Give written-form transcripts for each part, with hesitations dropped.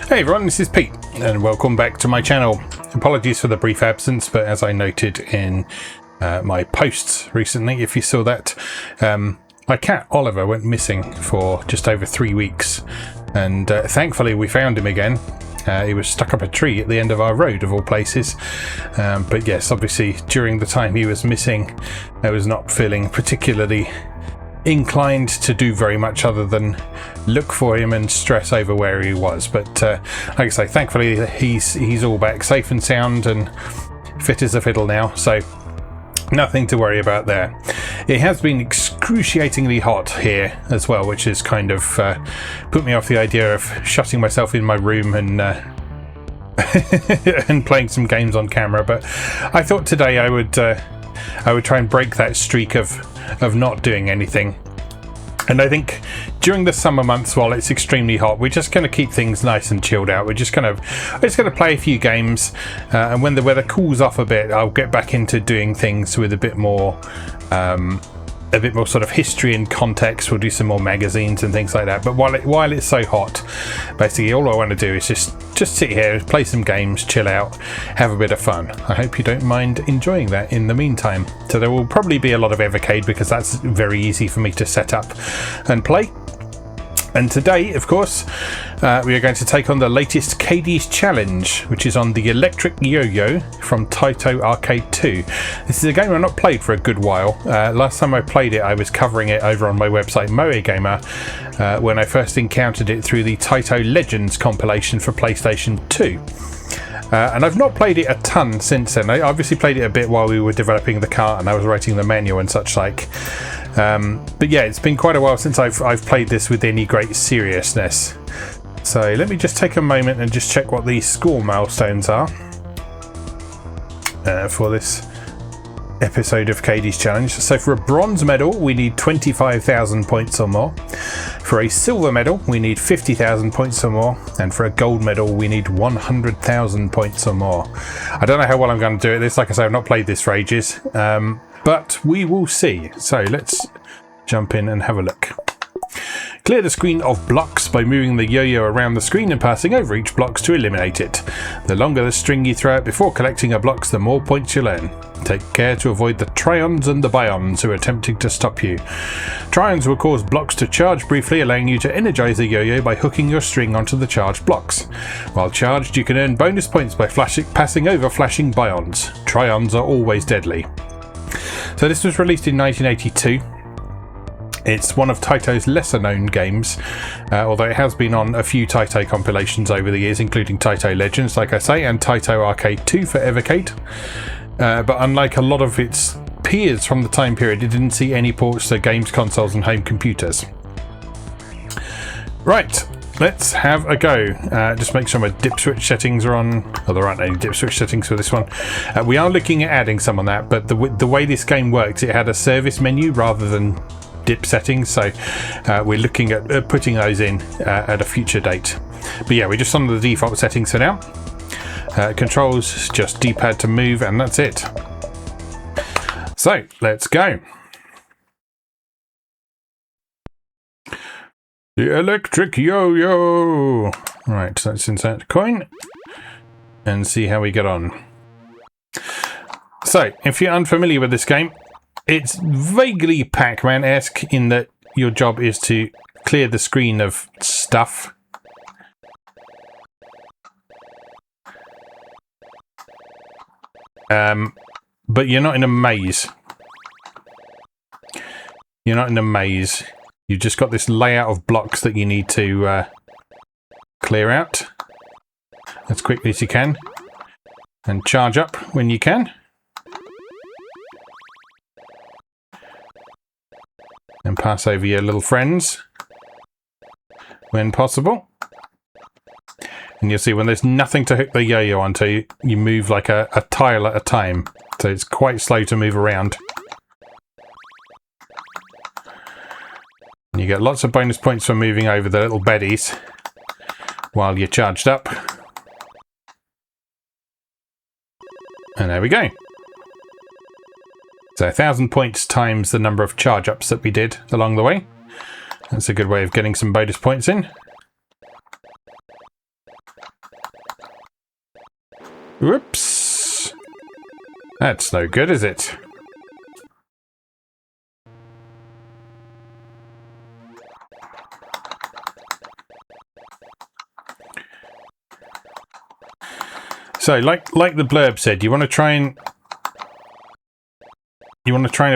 Hey everyone, this is Pete and welcome back to my channel. Apologies for the brief absence, but as I noted in my posts recently, if you saw that, my cat Oliver went missing for just over 3 weeks, and thankfully we found him again. He was stuck up a tree at the end of our road, of all places. But yes, obviously during the time he was missing, I was not feeling particularly inclined to do very much other than look for him and stress over where he was. But like I say, thankfully he's all back safe and sound and fit as a fiddle now, so nothing to worry about there. It has been excruciatingly hot here as well, which has kind of put me off the idea of shutting myself in my room and and playing some games on camera. But I thought today I would try and break that streak of not doing anything. And I think during the summer months, while it's extremely hot, we're just going to keep things nice and chilled out. We're just going to play a few games, and when the weather cools off a bit, I'll get back into doing things with a bit more sort of history and context. We'll do some more magazines and things like that. But while it's so hot, basically all I want to do is just sit here, play some games, chill out, have a bit of fun. I hope you don't mind enjoying that in the meantime. So there will probably be a lot of Evercade because that's very easy for me to set up and play. And today, of course, we are going to take on the latest Cadey's challenge, which is on the electric yo-yo from TAITO Arcade 2. This is a game I've not played for a good while. Last time I played it, I was covering it over on my website, Moe Gamer, when I first encountered it through the TAITO Legends compilation for PlayStation 2. And I've not played it a ton since then. I obviously played it a bit while we were developing the cart and I was writing the manual and such like. But yeah, it's been quite a while since I've played this with any great seriousness. So let me just take a moment and just check what the score milestones are for this episode of Cadey's challenge. So for a bronze medal, we need 25,000 points or more. For a silver medal, we need 50,000 points or more. And for a gold medal, we need 100,000 points or more. I don't know how well I'm going to do at this. Like I say, I've not played this for ages. But we will see. So let's jump in and have a look. Clear the screen of blocks by moving the yo-yo around the screen and passing over each blocks to eliminate it. The longer the string you throw out before collecting a blocks, the more points you'll earn. Take care to avoid the trions and the bions who are attempting to stop you. Trions will cause blocks to charge briefly, allowing you to energize the yo-yo by hooking your string onto the charged blocks. While charged, you can earn bonus points by passing over flashing bions. Trions are always deadly. So this was released in 1982. It's one of TAITO's lesser known games, although it has been on a few TAITO compilations over the years, including TAITO Legends, like I say, and TAITO Arcade 2 for Evercade. But unlike a lot of its peers from the time period, it didn't see any ports to games consoles and home computers. Right, let's have a go. Just make sure my dip switch settings are on. Oh, there aren't any dip switch settings for this one. We are looking at adding some on that, but the way this game works, it had a service menu rather than dip settings, so we're looking at putting those in at a future date. But yeah, we're just on the default settings for now. Controls, just D-pad to move, and that's it. So let's go. The electric yo-yo. Right, so let's insert a coin and see how we get on. So if you're unfamiliar with this game, it's vaguely Pac-Man-esque in that your job is to clear the screen of stuff. But you're not in a maze. You're not in a maze. You've just got this layout of blocks that you need to clear out as quickly as you can and charge up when you can. And pass over your little friends when possible. And you'll see when there's nothing to hook the yo-yo onto, you move like a tile at a time. So it's quite slow to move around. And you get lots of bonus points for moving over the little beddies while you're charged up. And there we go. So 1,000 points times the number of charge-ups that we did along the way. That's a good way of getting some bonus points in. Whoops. That's no good, is it? So, like the blurb said, you want to try and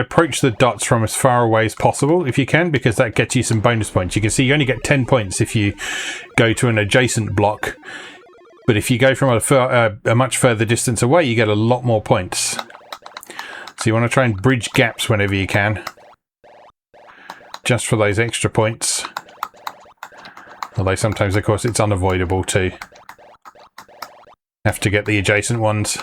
approach the dots from as far away as possible if you can, because that gets you some bonus points. You can see you only get 10 points if you go to an adjacent block, but if you go from a much further distance away, you get a lot more points. So you want to try and bridge gaps whenever you can, just for those extra points. Although sometimes, of course, it's unavoidable to have to get the adjacent ones.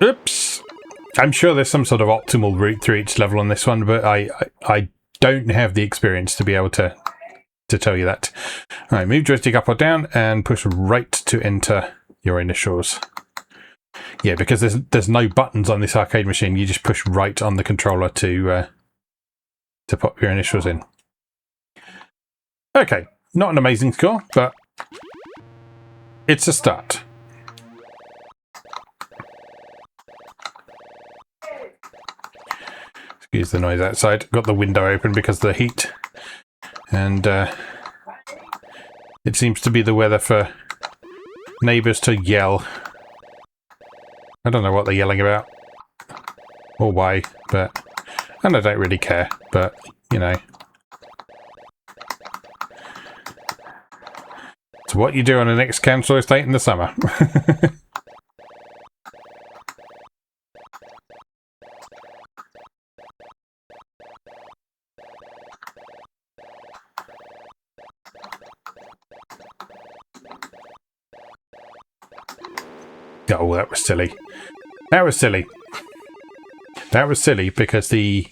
Oops! I'm sure there's some sort of optimal route through each level on this one, but I don't have the experience to be able to tell you that. Alright, move joystick up or down and push right to enter your initials. Yeah, because there's no buttons on this arcade machine, you just push right on the controller to pop your initials in. Okay, not an amazing score, but it's a start. Excuse the noise outside. Got the window open because of the heat. And it seems to be the weather for neighbours to yell. I don't know what they're yelling about. Or why, but... And I don't really care, but, you know. It's what you do on an ex-council estate in the summer. Oh, that was silly. That was silly. That was silly because the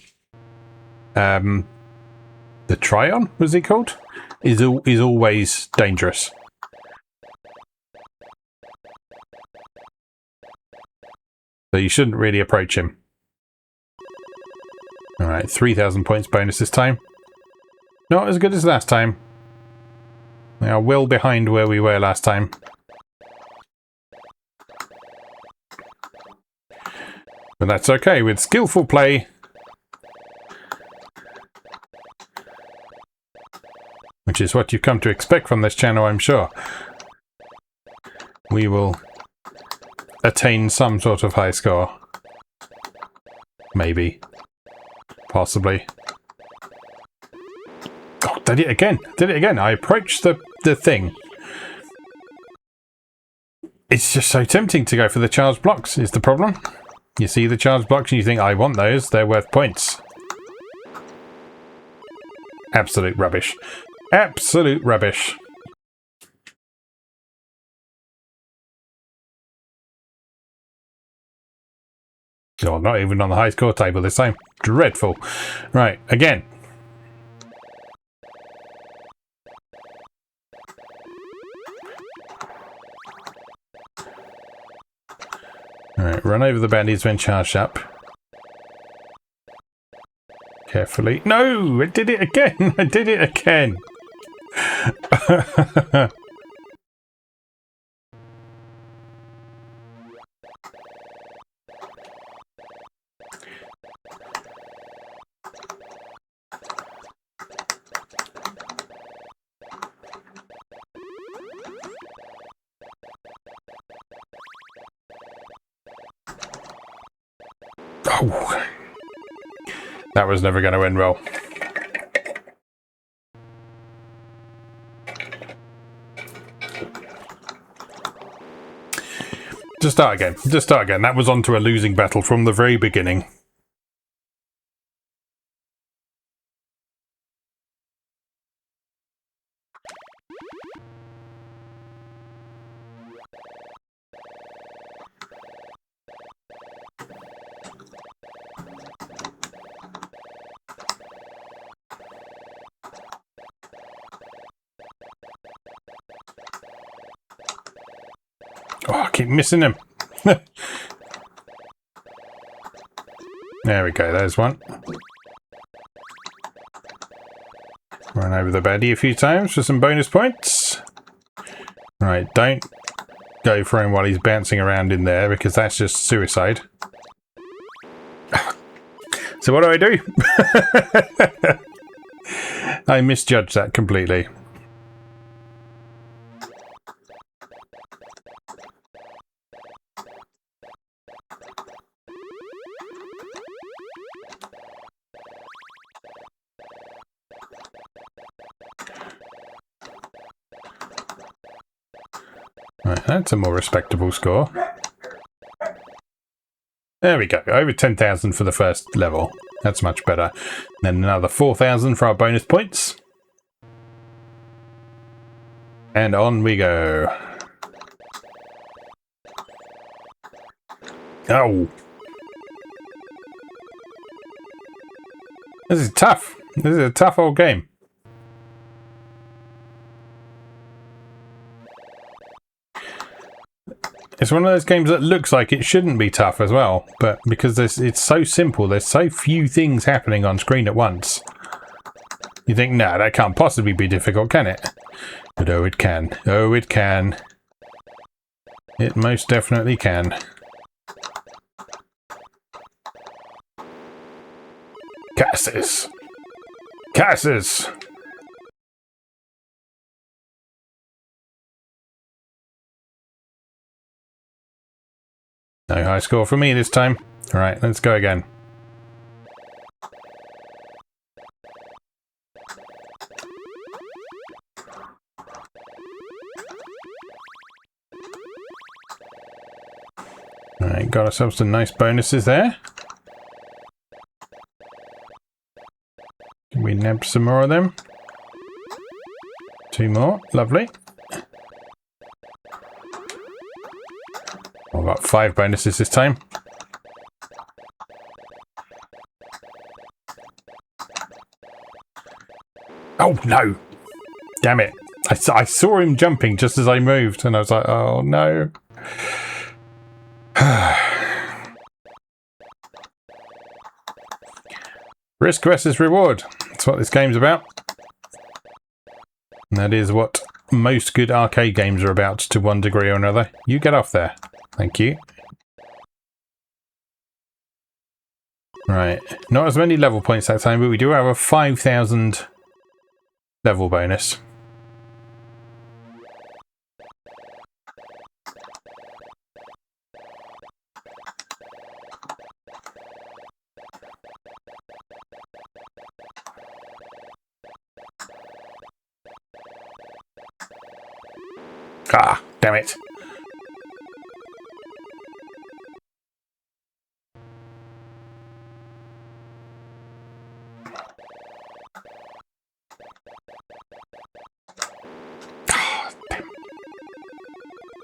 Tryon, was it called? Is always dangerous. So you shouldn't really approach him. Alright, 3,000 points bonus this time. Not as good as last time. We are well behind where we were last time. But that's okay, with skillful play, which is what you've come to expect from this channel, I'm sure, we will attain some sort of high score. Maybe. Possibly. Oh, did it again! Did it again! I approached the thing. It's just so tempting to go for the charged blocks, is the problem. You see the charged blocks and you think, I want those, they're worth points. Absolute rubbish. Absolute rubbish. Oh, not even on the high score table this time. Dreadful. Right, again. Alright, run over the bandits when charged up. Carefully. No! I did it again! I did it again! Oh, that was never going to end well. Just start again. Just start again. That was onto a losing battle from the very beginning. Oh, I keep missing him. There we go, there's one. Run over the baddie a few times for some bonus points. Right, don't go for him while he's bouncing around in there, because that's just suicide. So what do I do? I misjudged that completely. Right, that's a more respectable score. There we go, over 10,000 for the first level. That's much better. Then another 4,000 for our bonus points. And on we go. Oh! This is tough. This is a tough old game. It's one of those games that looks like it shouldn't be tough as well, but because it's so simple, there's so few things happening on screen at once. You think, no, that can't possibly be difficult, can it? But oh, it can. Oh, it can. It most definitely can. Casses! Casses! No high score for me this time. Alright, let's go again. Alright, got ourselves some nice bonuses there. Can we nab some more of them? 2 more, lovely. I've got 5 bonuses this time. Oh no! Damn it! I saw him jumping just as I moved, and I was like, oh no! Risk versus reward. That's what this game's about. And that is what most good arcade games are about, to one degree or another. You get off there. Thank you. Right. Not as many level points that time, but we do have a 5,000 level bonus. Ah, damn it.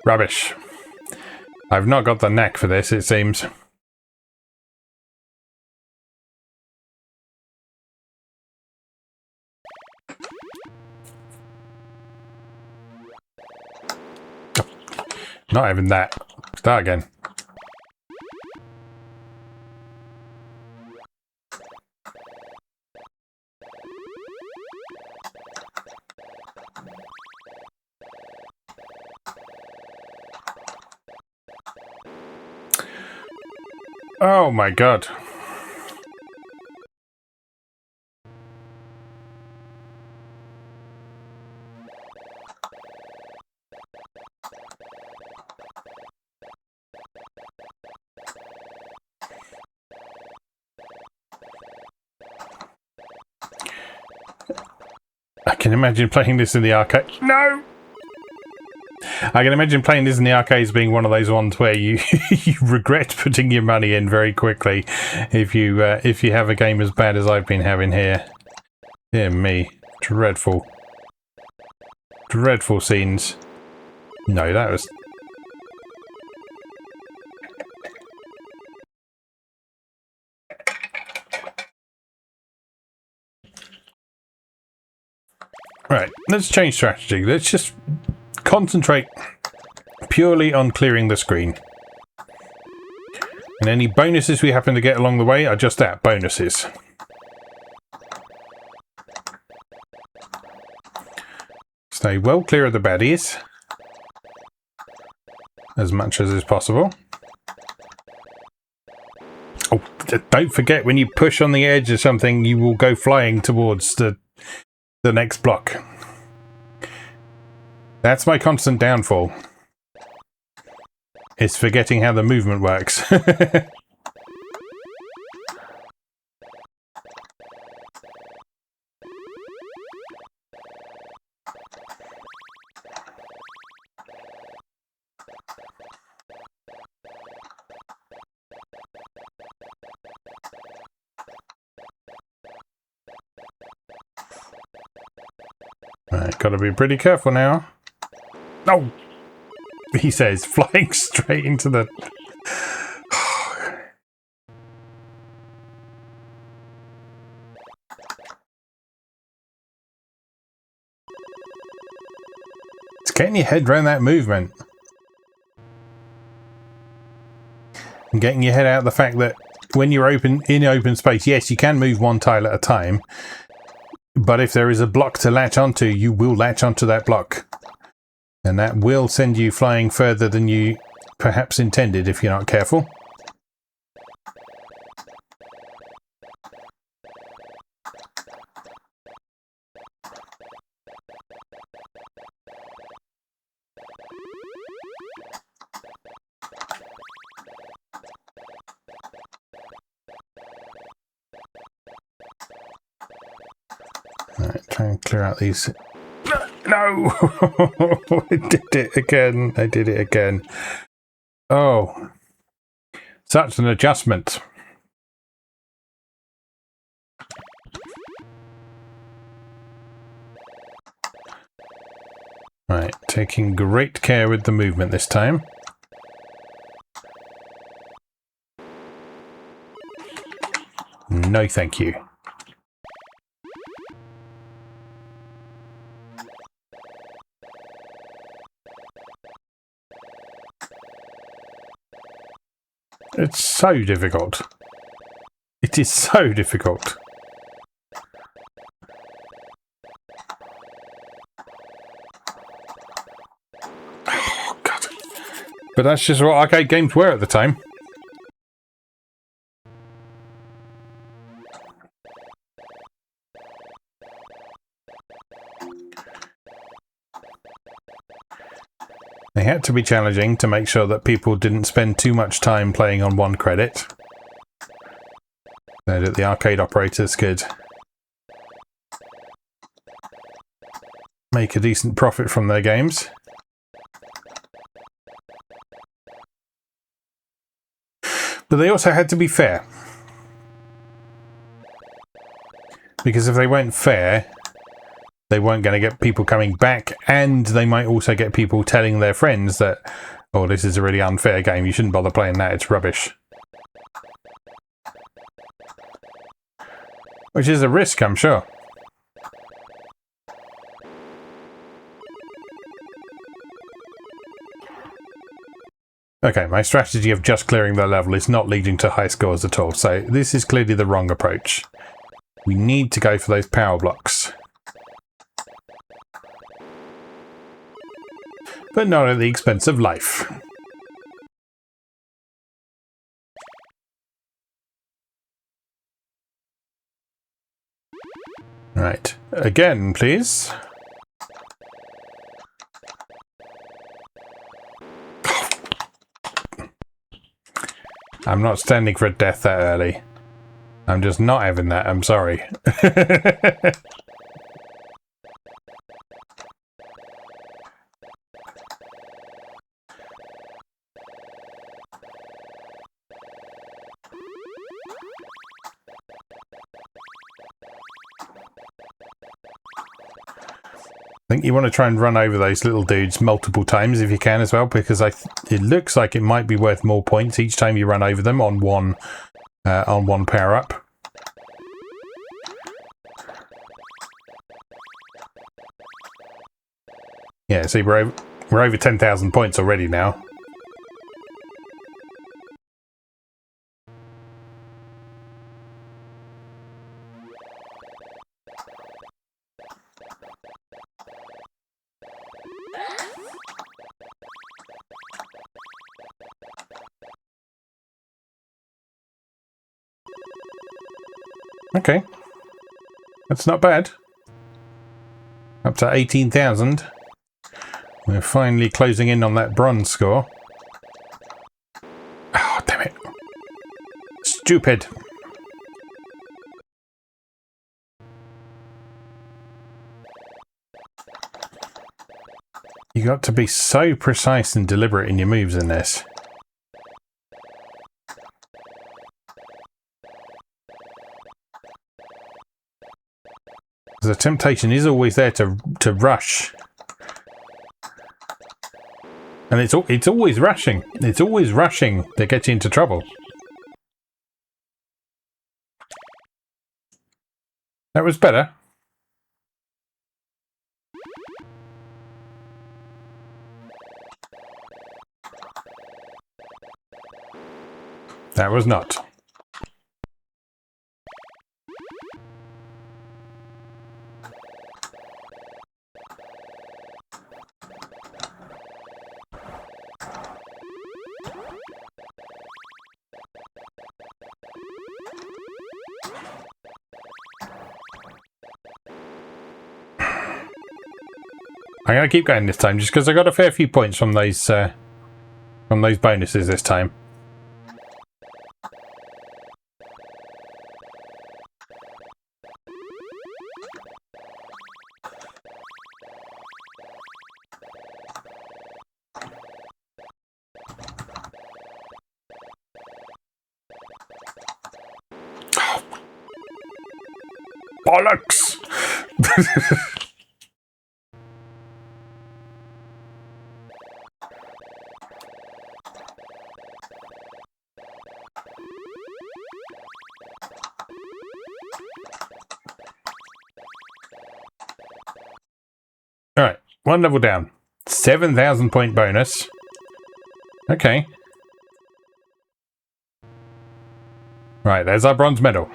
Rubbish. I've not got the knack for this, it seems. Not even that. Start again. Oh my god. I can imagine playing this in the arcade. No! I can imagine playing this in the arcades being one of those ones where you you regret putting your money in very quickly if you have a game as bad as I've been having here. Dear me, dreadful, dreadful scenes. No, that was. Right, let's change strategy. Let's just concentrate purely on clearing the screen. And any bonuses we happen to get along the way are just that, bonuses. So well clear of the baddies. As much as is possible. Oh, don't forget, when you push on the edge of something, you will go flying towards the next block. That's my constant downfall. It's forgetting how the movement works. Right, gotta be pretty careful now. Oh! He says, flying straight into the... It's getting your head around that movement. And getting your head out of the fact that when you're in open space, yes, you can move one tile at a time. But if there is a block to latch onto, you will latch onto that block. And that will send you flying further than you perhaps intended if you're not careful. Alright, try and clear out these. No! I did it again. I did it again. Oh. Such an adjustment. Right, taking great care with the movement this time. No, thank you. It's so difficult. It is so difficult. Oh, God. But that's just what arcade games were at the time. They had to be challenging to make sure that people didn't spend too much time playing on one credit, so that the arcade operators could make a decent profit from their games. But they also had to be fair. Because if they weren't fair, they weren't going to get people coming back, and they might also get people telling their friends that, oh, this is a really unfair game, you shouldn't bother playing that, it's rubbish. Which is a risk, I'm sure. Okay, my strategy of just clearing the level is not leading to high scores at all, so this is clearly the wrong approach. We need to go for those power blocks. But not at the expense of life. Right, again, please. I'm not standing for a death that early. I'm just not having that, I'm sorry. I think you want to try and run over those little dudes multiple times if you can as well, because it looks like it might be worth more points each time you run over them on one power up. Yeah, see, we're over 10,000 points already now. Okay. That's not bad. Up to 18,000. We're finally closing in on that bronze score. Oh, damn it. Stupid. You got to be so precise and deliberate in your moves in this. The temptation is always there to rush. And it's always rushing. It's always rushing that gets you into trouble. That was better. That was not. I'm going to keep going this time, just because I got a fair few points from those bonuses this time. Bollocks! Alright, one level down. 7,000 point bonus. Okay. Right, there's our bronze medal.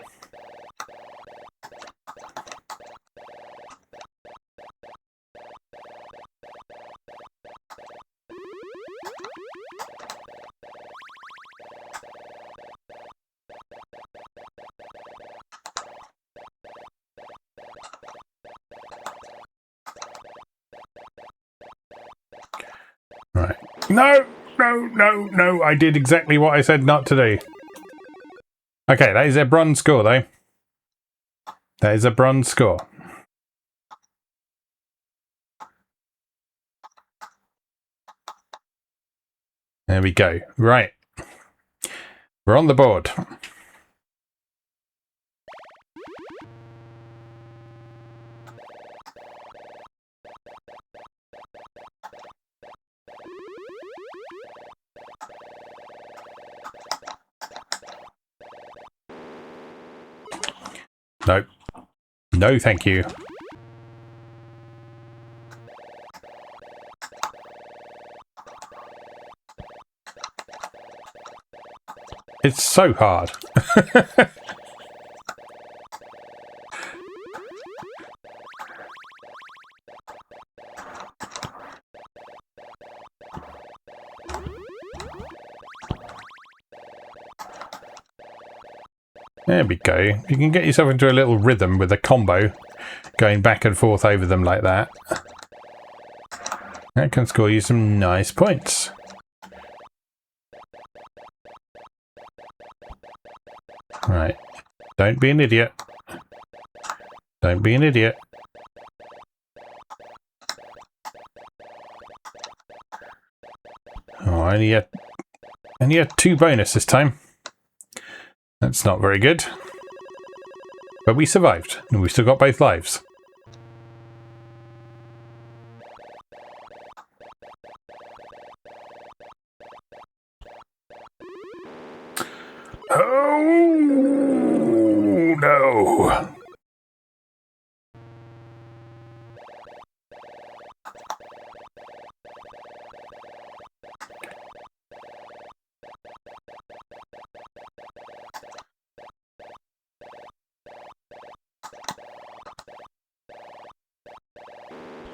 Right. No! No, no, no! I did exactly what I said not to do. Okay, that is a bronze score, though. That is a bronze score. There we go. Right. We're on the board. Nope. No, thank you. It's so hard. There we go. You can get yourself into a little rhythm with a combo, going back and forth over them like that. That can score you some nice points. Right. Don't be an idiot. Don't be an idiot. Oh, I only had 2 bonus this time. That's not very good. But we survived, and we still got both lives. Oh, no.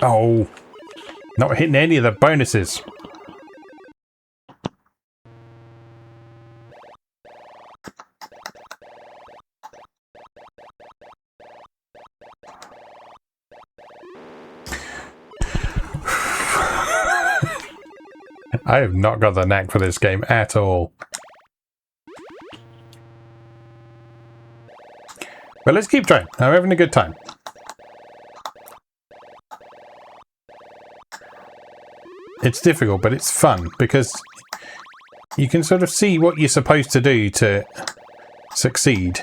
Oh, not hitting any of the bonuses. I have not got the knack for this game at all. But let's keep trying. I'm having a good time. It's difficult, but it's fun because you can sort of see what you're supposed to do to succeed.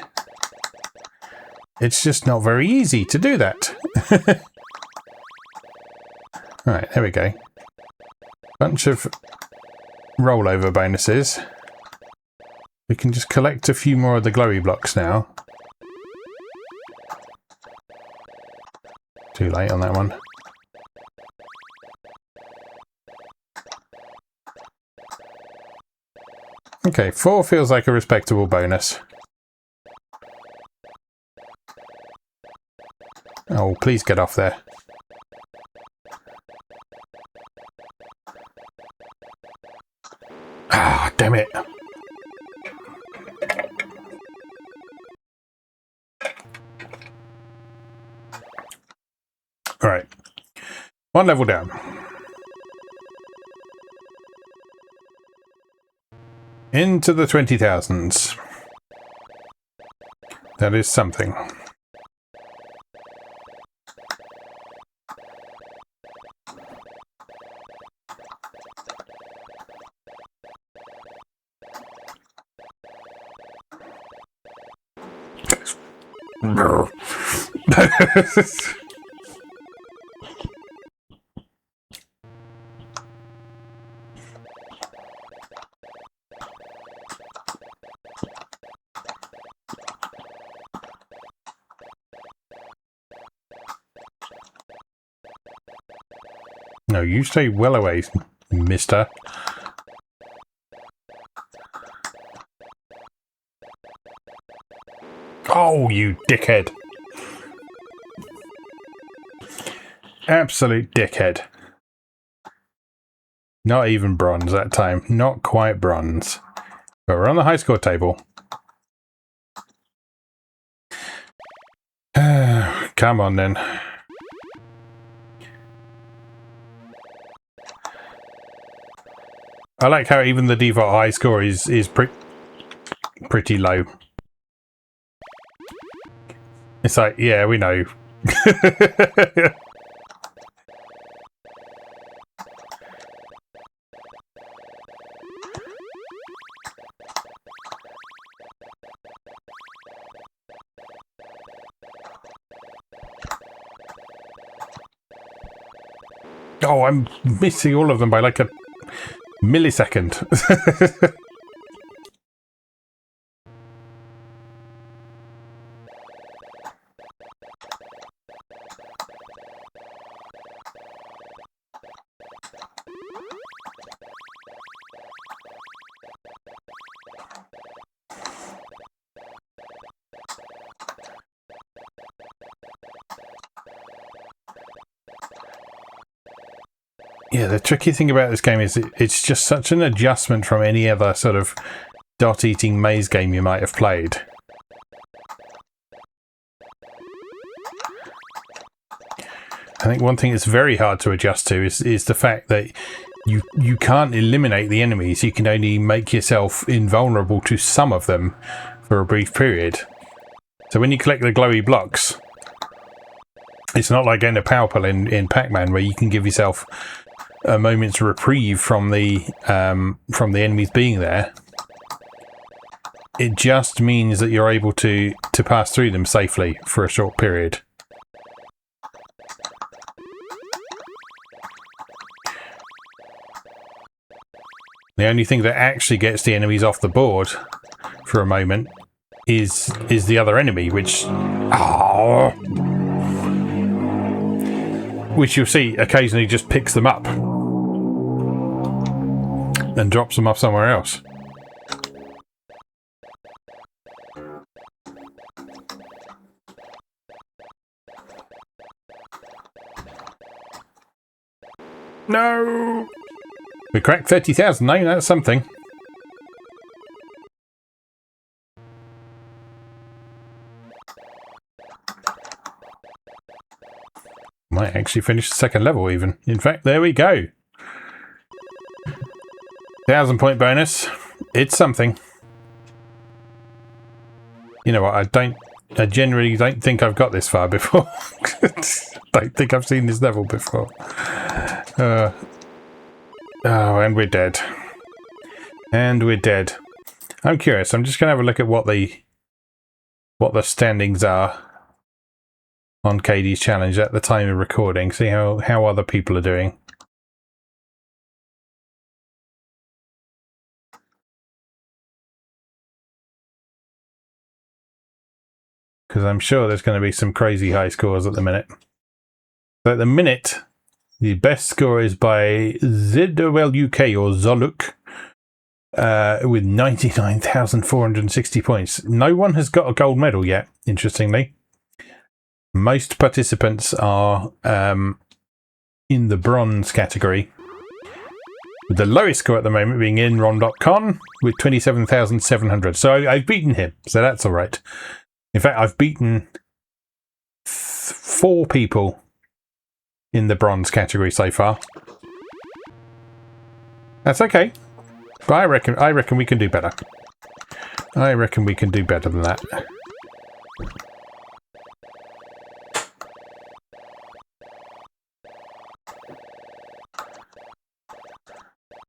It's just not very easy to do that. Alright, there we go. Bunch of rollover bonuses. We can just collect a few more of the glowy blocks now. Too late on that one. Okay, 4 feels like a respectable bonus. Oh, please get off there. Ah, damn it. Alright. 1 level down. Into the 20,000s. That is something. No, you stay well away, mister. Oh, you dickhead. Absolute dickhead. Not even bronze that time. Not quite bronze. But we're on the high score table. Come on then. I like how even the default high score is pretty low. It's like, yeah, we know. Oh, I'm missing all of them by like a millisecond. Yeah, the tricky thing about this game is it's just such an adjustment from any other sort of dot-eating maze game you might have played. I think one thing that's very hard to adjust to is the fact that you can't eliminate the enemies. You can only make yourself invulnerable to some of them for a brief period. So when you collect the glowy blocks, it's not like getting a power pill in Pac-Man where you can give yourself a moment's reprieve from the enemies being there. It just means that you're able to pass through them safely for a short period. The only thing that actually gets the enemies off the board for a moment is the other enemy, which you'll see occasionally just picks them up and drops them off somewhere else. No! We cracked 30,000 now, that's something. Might actually finish the second level even. In fact, there we go. 1,000-point bonus. It's something. You know what? I generally don't think I've got this far before. Don't think I've seen this level before. Oh, and we're dead. And we're dead. I'm curious. I'm just going to have a look at what the standings are on Cadey's challenge at the time of recording. See how other people are doing. Because I'm sure there's going to be some crazy high scores at the minute. So at the minute, the best score is by ZOLUK or Zoluk with 99,460 points. No one has got a gold medal yet, interestingly. Most participants are in the bronze category. With the lowest score at the moment being Inron.com with 27,700. So I've beaten him, so that's all right. In fact, I've beaten 4 people in the bronze category so far. That's okay. But I reckon we can do better. I reckon we can do better than that.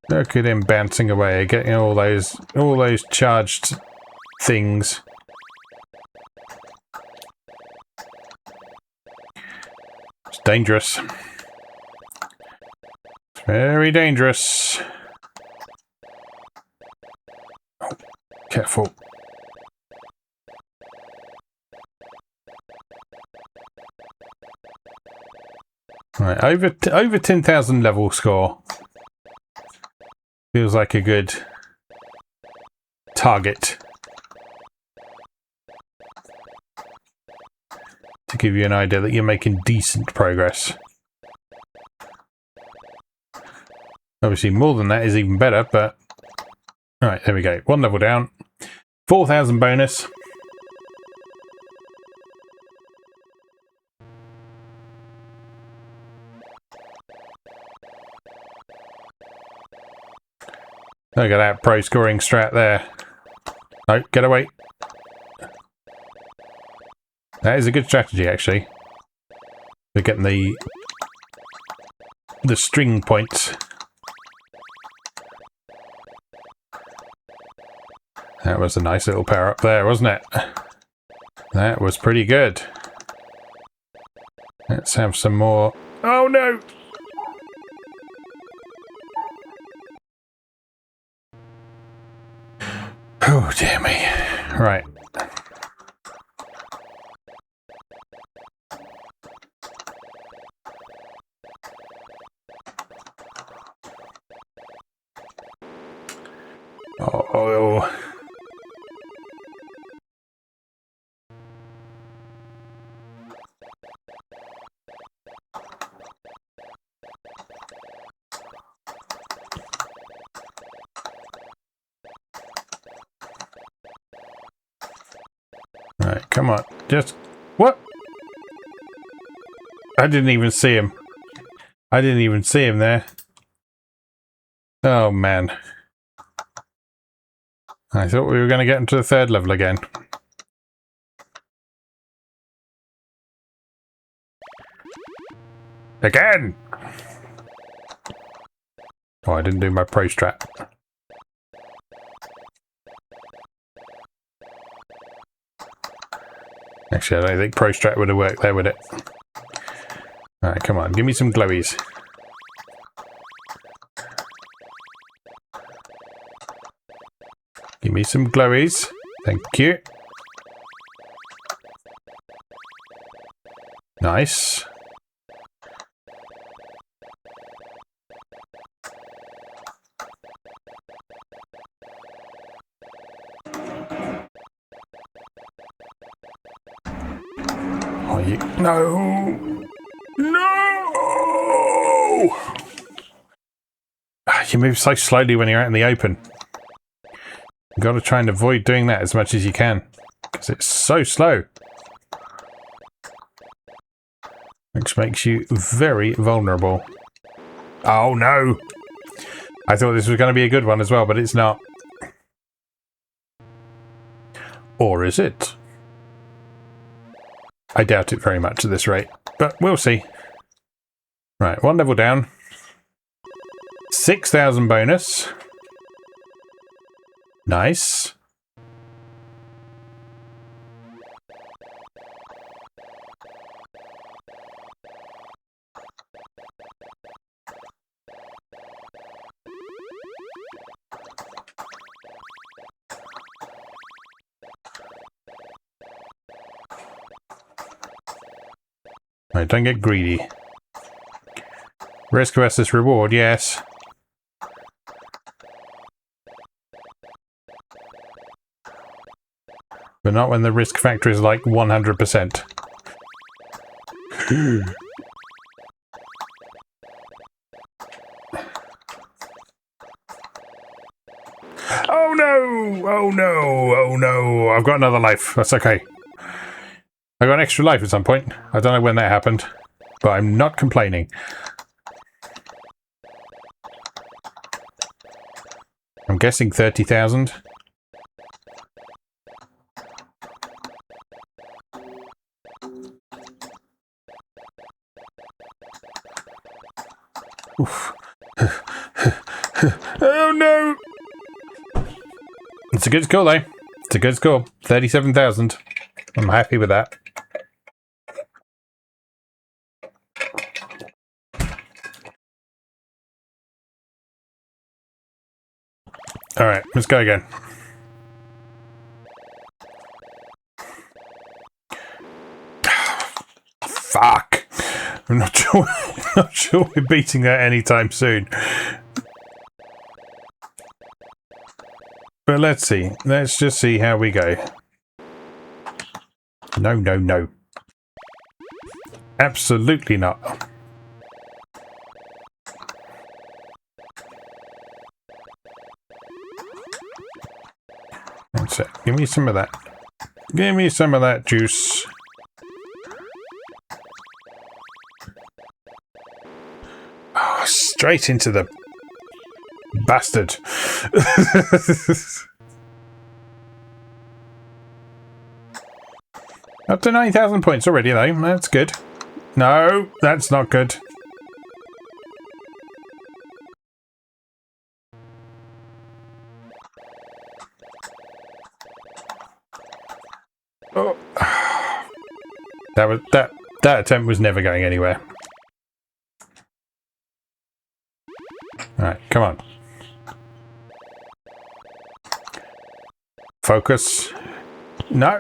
Look at him bouncing away, getting all those charged things. It's dangerous. It's very dangerous. Oh, careful. Right, over 10,000 level score. Feels like a good target to give you an idea that you're making decent progress. Obviously, more than that is even better, but... Alright, there we go. 1 level down. 4,000 bonus. Look at that pro scoring strat there. No, get away. That is a good strategy, actually. We're getting the string points. That was a nice little power up there, wasn't it? That was pretty good. Let's have some more. Oh no! Oh dear me. Right. Oh. Right, come on. Just... What? I didn't even see him. I didn't even see him there. Oh, man. I thought we were going to get into the 3rd level again. Again! Oh, I didn't do my pro strat. Actually, I don't think pro strat would have worked there, would it? Alright, come on. Give me some glowies. Give me some glowies. Thank you. Nice. Oh, you... No! No! You move so slowly when you're out in the open. You've got to try and avoid doing that as much as you can, because it's so slow. Which makes you very vulnerable. Oh no! I thought this was going to be a good one as well, but it's not. Or is it? I doubt it very much at this rate, but we'll see. Right, one level down. 6,000 bonus. Nice. Right, don't get greedy. Risk versus reward, yes. But not when the risk factor is like 100%. Oh no! Oh no! Oh no! I've got another life. That's okay. I got an extra life at some point. I don't know when that happened, but I'm not complaining. I'm guessing 30,000. Oof. Oh no! It's a good score though. It's a good score. 37,000. I'm happy with that. Alright, let's go again. Fuck! I'm not sure, not sure we're beating that anytime soon. But let's see. Let's just see how we go. No, no, no. Absolutely not. That's it. Give me some of that. Give me some of that juice. Oh, straight into the bastard. Up to 9,000 points already though. That's good. No, that's not good. Oh. That attempt was never going anywhere. Alright, come on. Focus. No.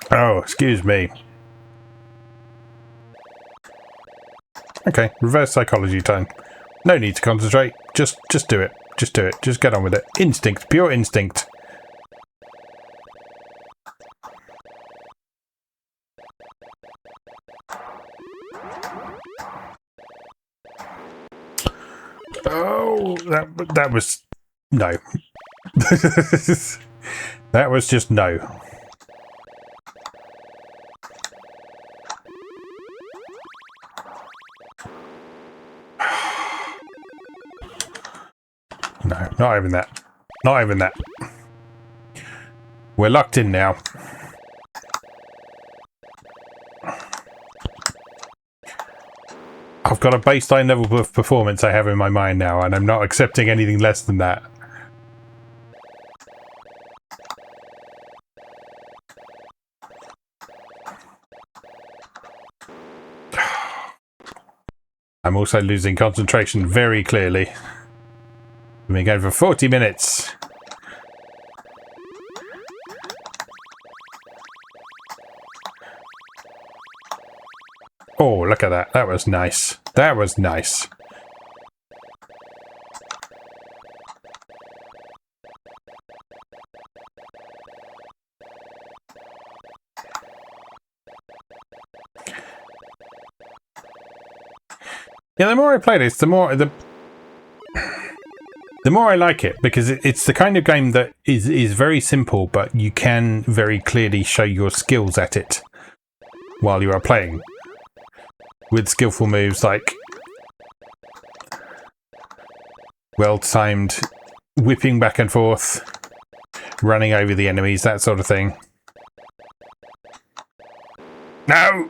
Oh, excuse me. Okay, reverse psychology time. No need to concentrate. Just do it. Just do it. Just get on with it. Instinct. Pure instinct. Oh, that was... No. That was just no. No, not even that. Not even that. We're locked in now. I've got a baseline level of performance I have in my mind now, and I'm not accepting anything less than that. I'm also losing concentration very clearly. We've been going for 40 minutes. Oh, look at that. That was nice. That was nice. Yeah, the more I play this, the more I like it, because it's the kind of game that is very simple, but you can very clearly show your skills at it while you are playing. with skillful moves like well-timed whipping back and forth, running over the enemies, that sort of thing. No!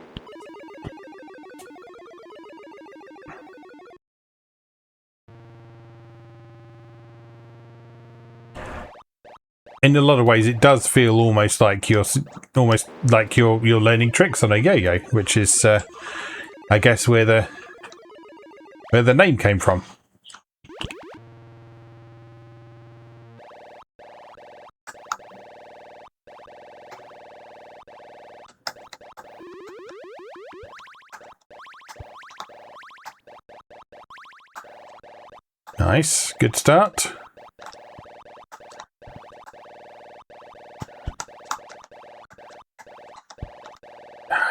In a lot of ways, it does feel almost like you're learning tricks on a yo-yo, which is, I guess, where the name came from. Nice, good start.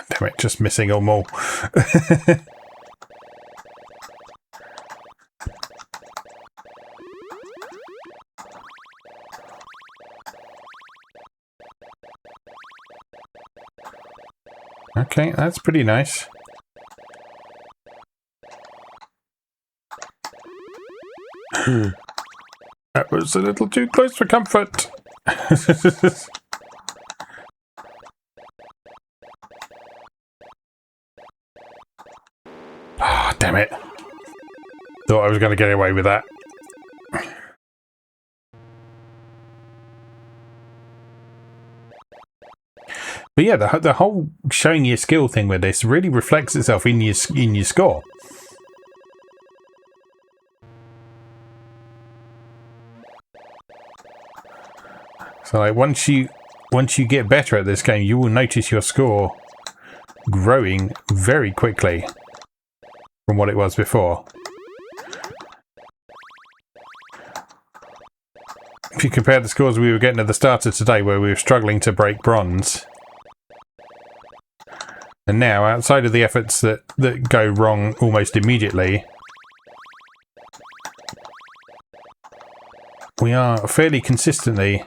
Damn it, just missing them all. Okay, that's pretty nice. That was a little too close for comfort. Ah, damn it. Thought I was going to get away with that. But yeah, the whole showing your skill thing with this really reflects itself in your score. So like once you get better at this game, you will notice your score growing very quickly from what it was before. If you compare the scores we were getting at the start of today, where we were struggling to break bronze, and now, outside of the efforts that go wrong almost immediately, we are fairly consistently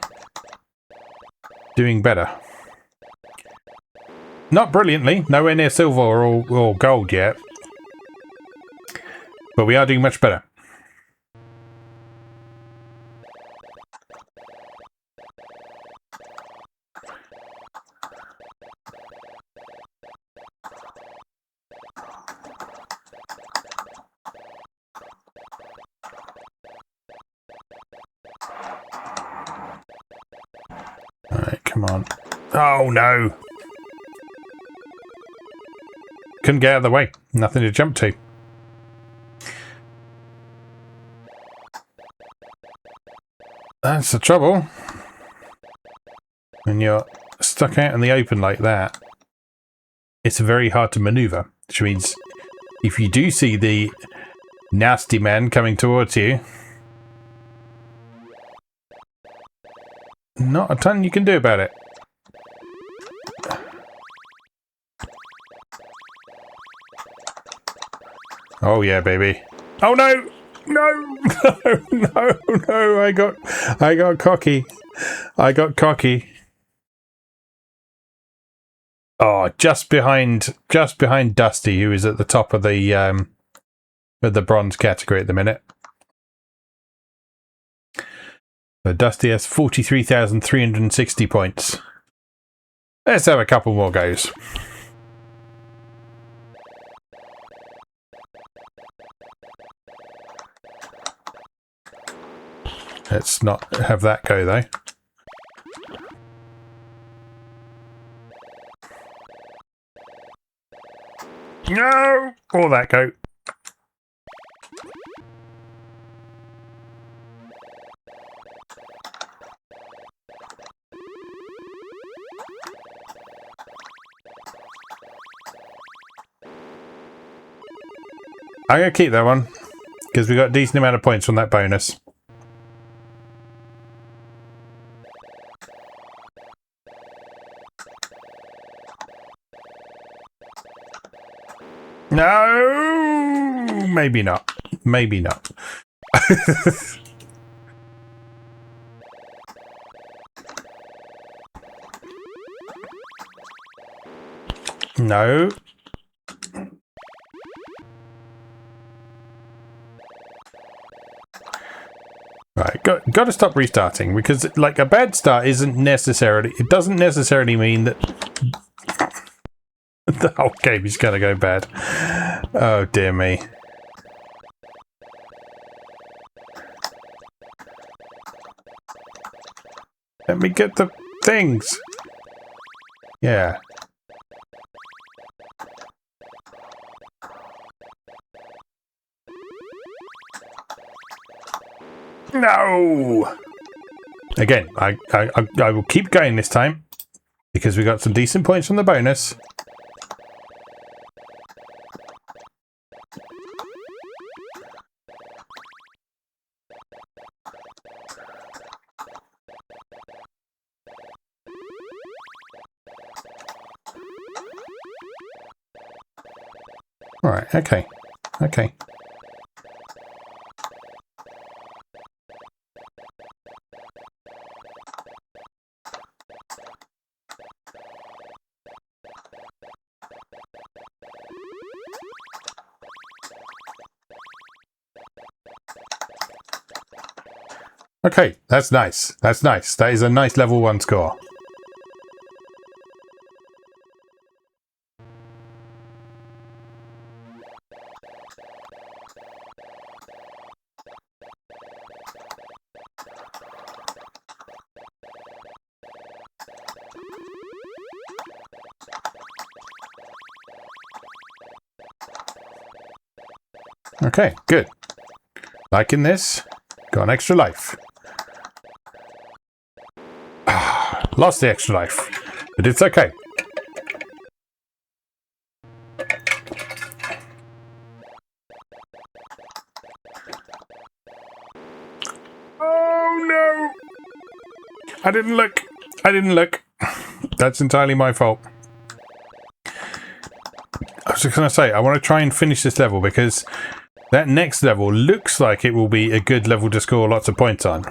doing better. Not brilliantly, nowhere near silver or gold yet, but we are doing much better. Alright, come on. Oh no! Couldn't get out of the way. Nothing to jump to. That's the trouble. When you're stuck out in the open like that, it's very hard to maneuver. Which means if you do see the nasty man coming towards you, not a ton you can do about it. Oh yeah, baby. Oh no! No! No! No! I got cocky. I got cocky. Oh, just behind Dusty, who is at the top of the bronze category at the minute. So Dusty has 43,360 points. Let's have a couple more goes. Let's not have that go though. No! Or that go. I'm going to keep that one, because we got a decent amount of points from that bonus. No! Maybe not. Maybe not. No. got to stop restarting, because like a bad start doesn't necessarily mean that the whole game is going to go bad. Oh dear me. Let me get the things. Yeah. No! Again, I will keep going this time, because we got some decent points from the bonus. Alright, okay. Okay. Okay, that's nice. That's nice. That is a nice level 1 score. Okay, good. Liking this. Got an extra life. Lost the extra life, but it's okay. Oh no! I didn't look. I didn't look. That's entirely my fault. I was just going to say, I want to try and finish this level, because that next level looks like it will be a good level to score lots of points on.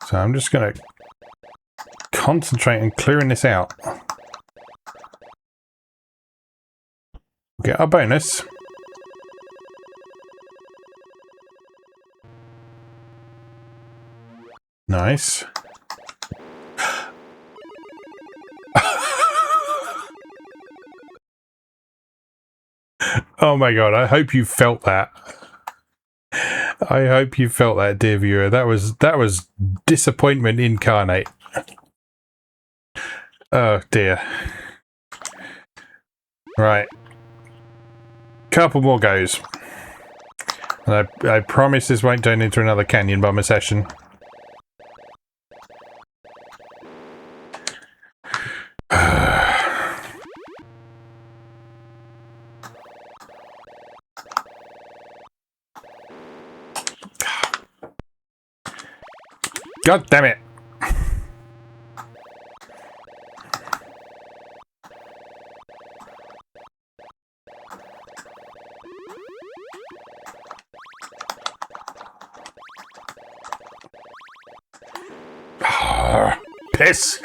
So I'm just going to concentrate on clearing this out. Get our bonus. Nice. Oh my god, I hope you felt that. I hope you felt that, dear viewer. That was disappointment incarnate. Oh dear. Right. Couple more goes. And I promise this won't turn into another Canyon Bomber session. God damn it. Piss.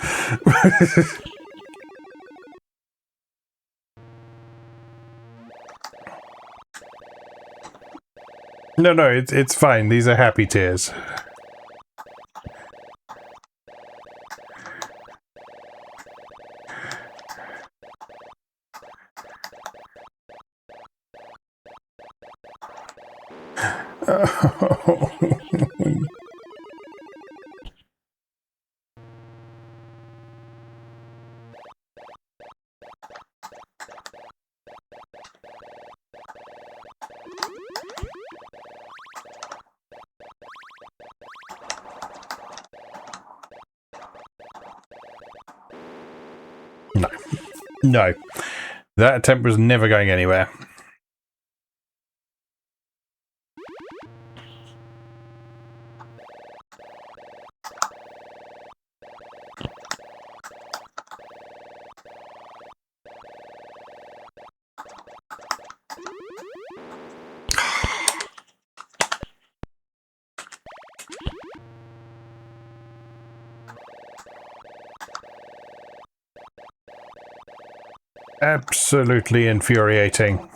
No, it's fine. These are happy tears. No. No. That attempt was never going anywhere. Absolutely infuriating.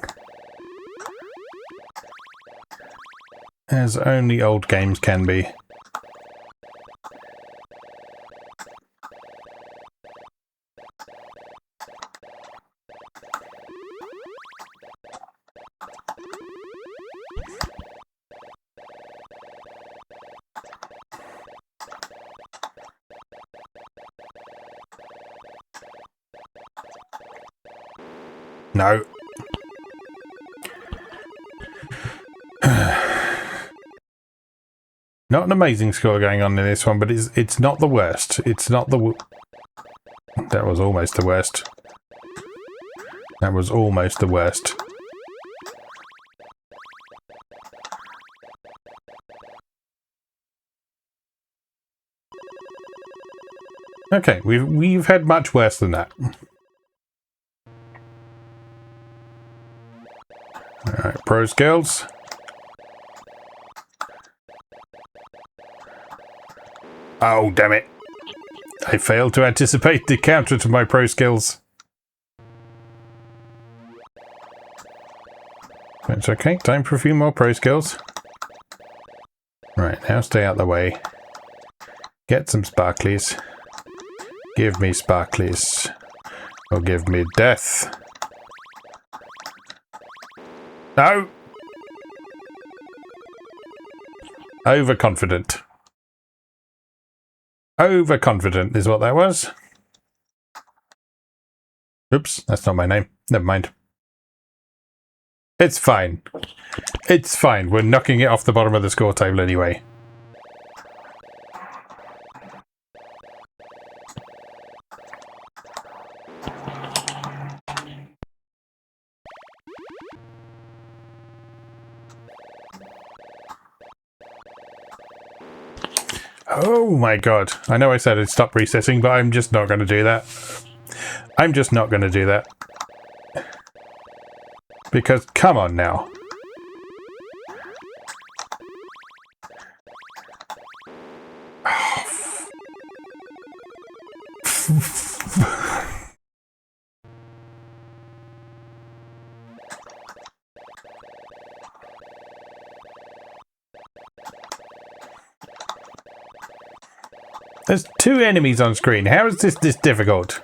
As only old games can be. No. Not an amazing score going on in this one, but it's not the worst. It's not the... That was almost the worst. That was almost the worst. Okay, we've had much worse than that. Alright, pro skills. Oh, damn it. I failed to anticipate the counter to my pro skills. That's okay. Time for a few more pro skills. Right, now stay out the way. Get some sparklies. Give me sparklies. Or give me death. No! Overconfident. Overconfident is what that was. Oops, that's not my name. Never mind. It's fine. It's fine. We're knocking it off the bottom of the score table anyway. Oh my god. I know I said I'd stop resetting, but I'm just not going to do that. I'm just not going to do that. Because, come on now. There's two enemies on screen. How is this difficult?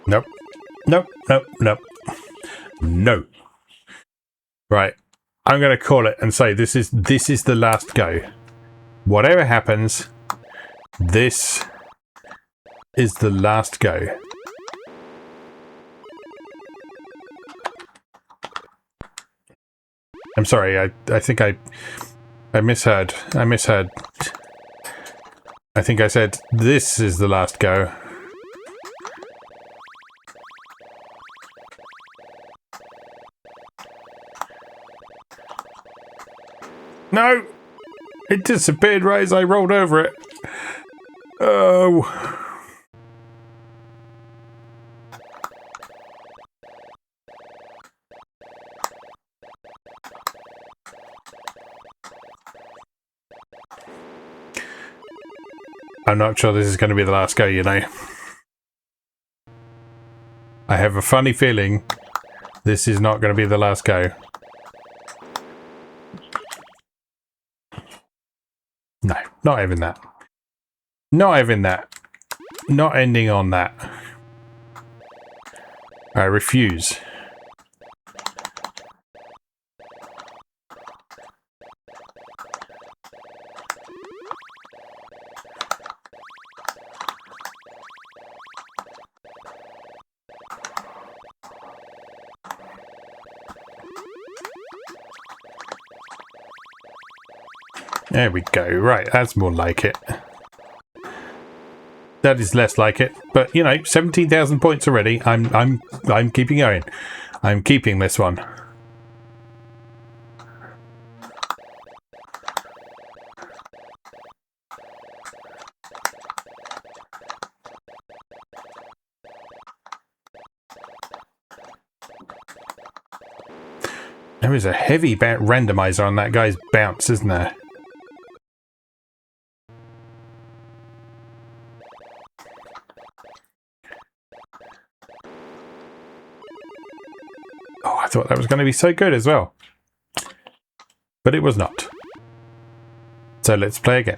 Nope. Nope. Nope. Nope. No. Right. I'm going to call it and say this is the last go. Whatever happens, this is the last go. I'm sorry. I think I misheard. I misheard. I think I said this is the last go. No! It disappeared right as I rolled over it. Oh. I'm not sure this is going to be the last go, you know. I have a funny feeling this is not going to be the last go. No, not even that. Not even that. Not ending on that. I refuse. There we go. Right, that's more like it. That is less like it, but you know, 17,000 points already. I'm keeping going. I'm keeping this one. There is a heavy randomizer on that guy's bounce, isn't there? Oh, I thought that was going to be so good as well. But it was not. So let's play again.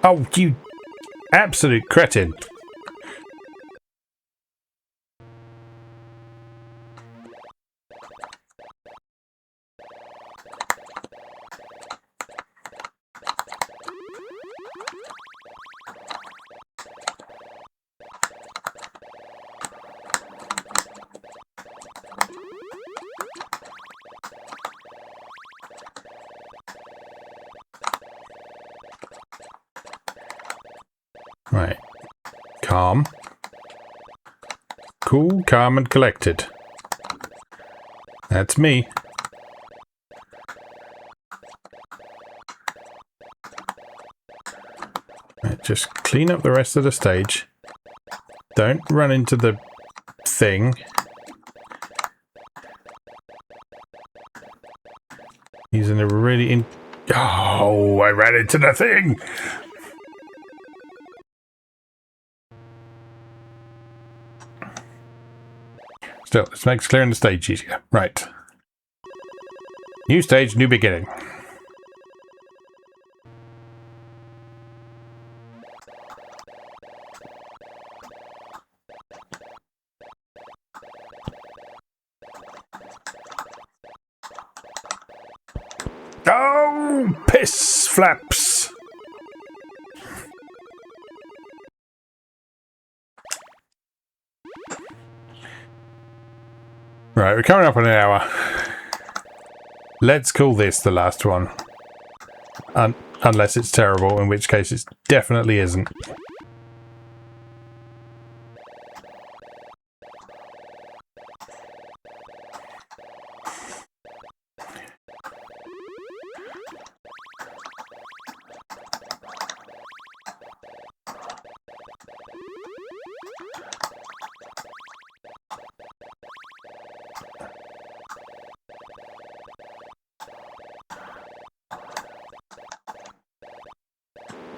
Oh, you absolute cretin. Right. Calm. Cool, calm and collected. That's me. Right, just clean up the rest of the stage. Don't run into the thing. He's in a really Oh, I ran into the thing! Still, this makes clearing the stage easier. Right. New stage, new beginning. Oh, piss flaps! Right, we're coming up on an hour. Let's call this the last one. Unless it's terrible, in which case it definitely isn't.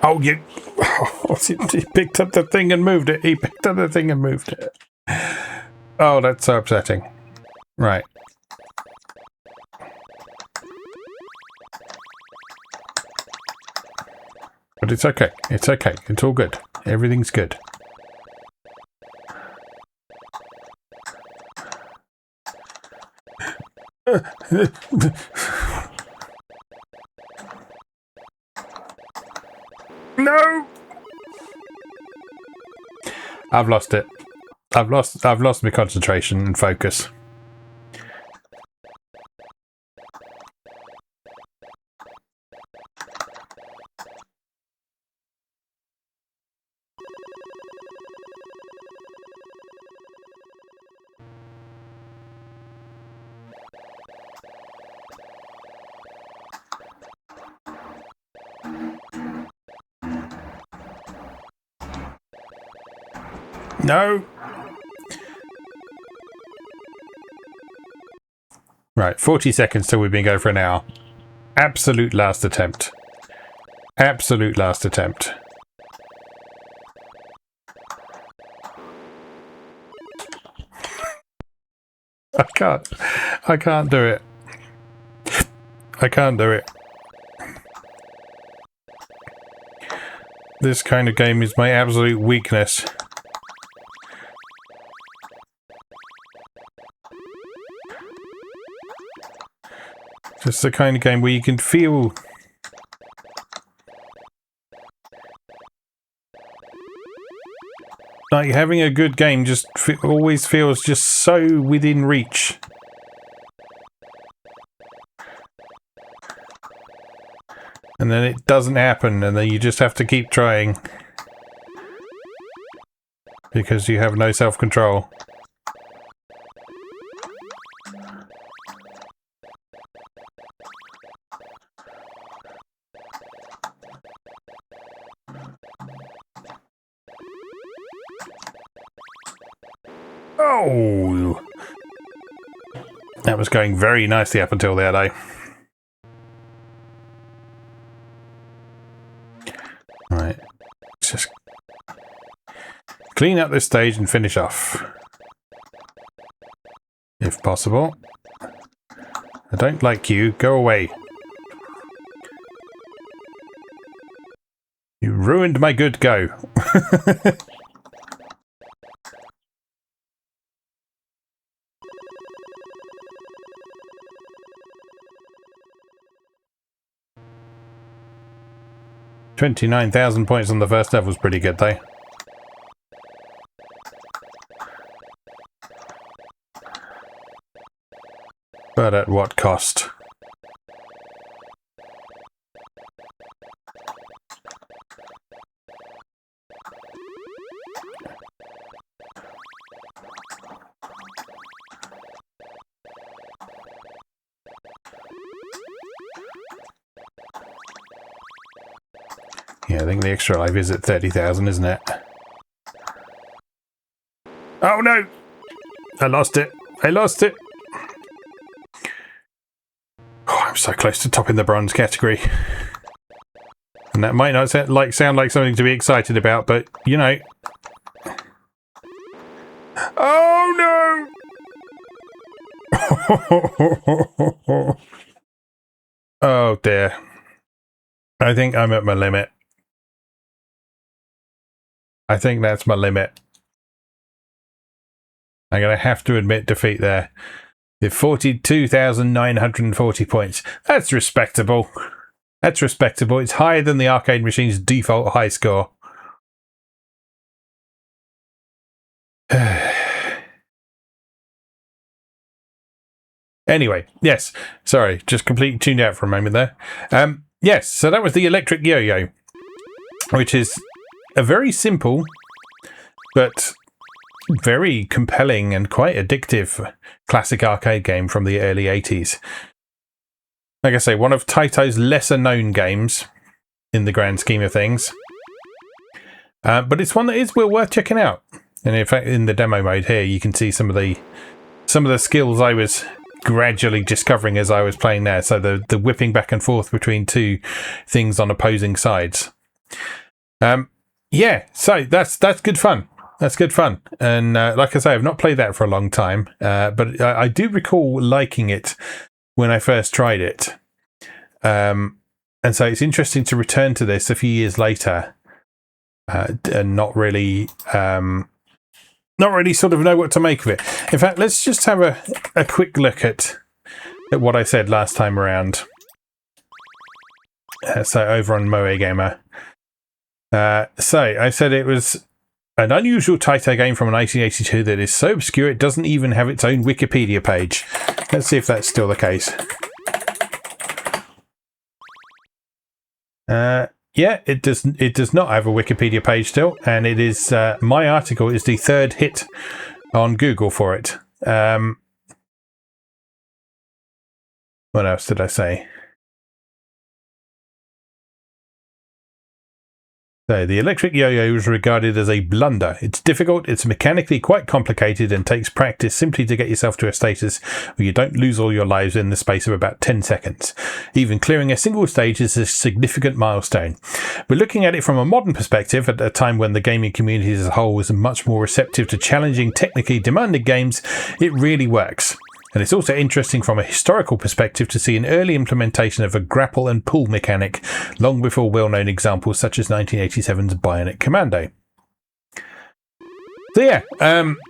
Oh, you... Oh, he picked up the thing and moved it. He picked up the thing and moved it. Oh, that's so upsetting. Right. But it's okay. It's okay. It's all good. Everything's good. No! I've lost it. I've lost my concentration and focus. No! Right, 40 seconds till we've been going for an hour. Absolute last attempt. Absolute last attempt. I can't do it. I can't do it. This kind of game is my absolute weakness. Just the kind of game where you can feel... like having a good game just always feels just so within reach. And then it doesn't happen, and then you just have to keep trying. Because you have no self-control. Oh! That was going very nicely up until there, though. Right. Let's just clean up this stage and finish off. If possible. I don't like you. Go away. You ruined my good go. $29,000 points on the first level is pretty good, though. But at what cost? Yeah, I think the extra life is at 30,000, isn't it? Oh no! I lost it. I lost it. Oh, I'm so close to topping the bronze category. And that might not sound like something to be excited about, but, you know. Oh no! Oh dear. I think I'm at my limit. I think that's my limit. I'm going to have to admit defeat there. With 42,940 points. That's respectable. That's respectable. It's higher than the arcade machine's default high score. Anyway, yes. Sorry, just completely tuned out for a moment there. Yes, so that was the electric yo-yo, which is a very simple but very compelling and quite addictive classic arcade game from the early 80s. Like I say, one of TAITO's lesser known games in the grand scheme of things. But it's one that is well worth checking out. And in fact, in the demo mode here, you can see some of the skills I was gradually discovering as I was playing there. So the whipping back and forth between two things on opposing sides. Yeah, so that's good fun. That's good fun. And like I say, I've not played that for a long time, but I do recall liking it when I first tried it. And so it's interesting to return to this a few years later and not really sort of know what to make of it. In fact, let's just have a quick look at what I said last time around. So over on Moe Gamer. So I said it was an unusual TAITO game from 1982 that is so obscure it doesn't even have its own Wikipedia page. Let's see if that's still the case. Yeah, it does not have a Wikipedia page still, and it is my article is the third hit on Google for it. What else did I say? So, the electric yo-yo is regarded as a blunder. It's difficult, it's mechanically quite complicated, and takes practice simply to get yourself to a status where you don't lose all your lives in the space of about 10 seconds. Even clearing a single stage is a significant milestone. But looking at it from a modern perspective, at a time when the gaming community as a whole was much more receptive to challenging, technically demanding games, it really works. And it's also interesting from a historical perspective to see an early implementation of a grapple and pull mechanic, long before well-known examples such as 1987's Bionic Commando. So yeah,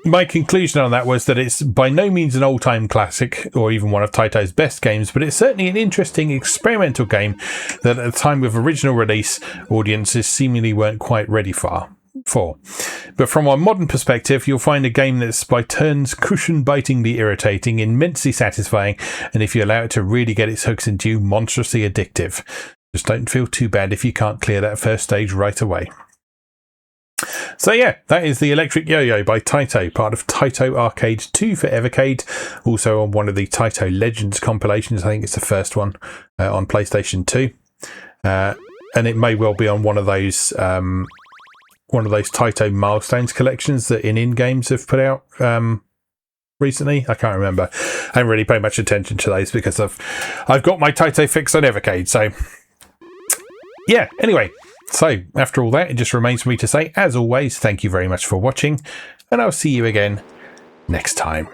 my conclusion on that was that it's by no means an all-time classic, or even one of TAITO's best games, but it's certainly an interesting experimental game that at the time of original release, audiences seemingly weren't quite ready for. But from a modern perspective, you'll find a game that's by turns cushion-bitingly irritating, immensely satisfying, and if you allow it to really get its hooks into you, monstrously addictive. Just don't feel too bad if you can't clear that first stage right away. So yeah, that is the Electric Yo-Yo by TAITO, part of TAITO Arcade 2 for Evercade, also on one of the TAITO Legends compilations. I think it's the first one on PlayStation 2. And it may well be on one of those one of those TAITO milestones collections that in games have put out recently. I can't remember. I haven't really paid much attention to those because I've got my TAITO fix on Evercade. So yeah, anyway, so after all that, it just remains for me to say, as always, thank you very much for watching, and I'll see you again next time.